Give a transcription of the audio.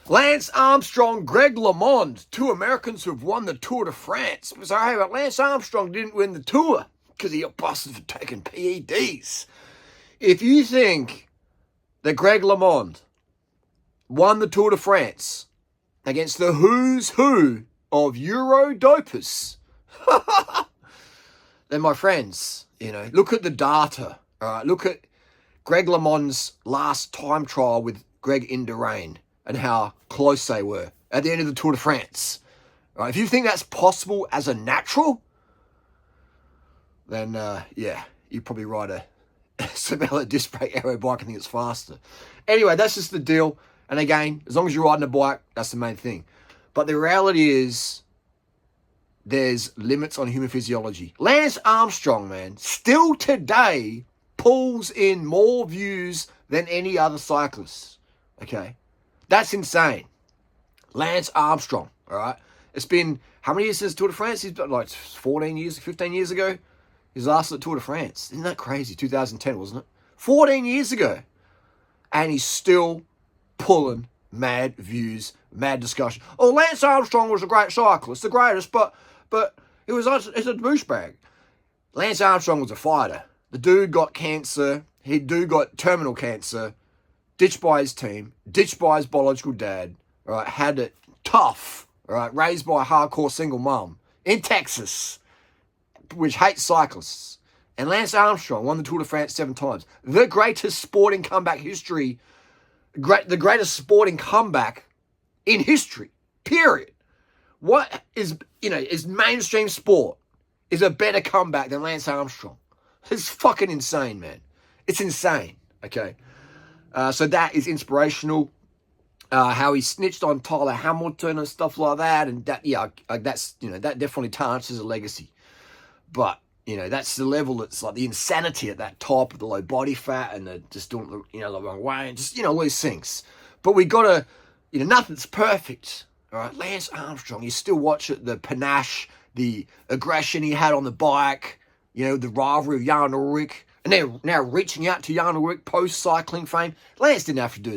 Lance Armstrong, Greg LeMond, two Americans who have won the Tour de France. So, hey, but Lance Armstrong didn't win the Tour because he got busted for taking PEDs. If you think that Greg LeMond won the Tour de France against the who's who of Euro dopers, then my friends, look at the data. All right, look at Greg LeMond's last time trial with Greg Indurain and how close they were at the end of the Tour de France. All right, if you think that's possible as a natural, then you probably ride a Sabella disc brake aero bike and think it's faster. Anyway, that's just the deal. And again, as long as you're riding a bike, that's the main thing. But the reality is, there's limits on human physiology. Lance Armstrong, man, still today pulls in more views than any other cyclist. Okay? That's insane. Lance Armstrong, all right? It's been, how many years since Tour de France? He's been like 14 years, 15 years ago. His last at Tour de France. Isn't that crazy? 2010, wasn't it? 14 years ago. And he's still pulling mad views, mad discussion. Oh, Lance Armstrong was a great cyclist, the greatest, but it's a douchebag. Lance Armstrong was a fighter. The dude got cancer. He got terminal cancer. Ditched by his team. Ditched by his biological dad. Right, had it tough. Right, raised by a hardcore single mum in Texas, which hates cyclists. And Lance Armstrong won the Tour de France 7 times. The greatest sporting comeback history. The greatest sporting comeback in history. Period. What is mainstream sport is a better comeback than Lance Armstrong? It's fucking insane, man. It's insane. Okay. So that is inspirational. How he snitched on Tyler Hamilton and stuff like that, and that that definitely tarnishes a legacy. But that's the level. It's like the insanity at that top of the low body fat and the just doing the wrong way and just all these things. But we gotta nothing's perfect. All right, Lance Armstrong. You still watch it, the panache, the aggression he had on the bike. The rivalry of Jan Ulrich, and they're now reaching out to Jan Ulrich post cycling fame. Lance didn't have to do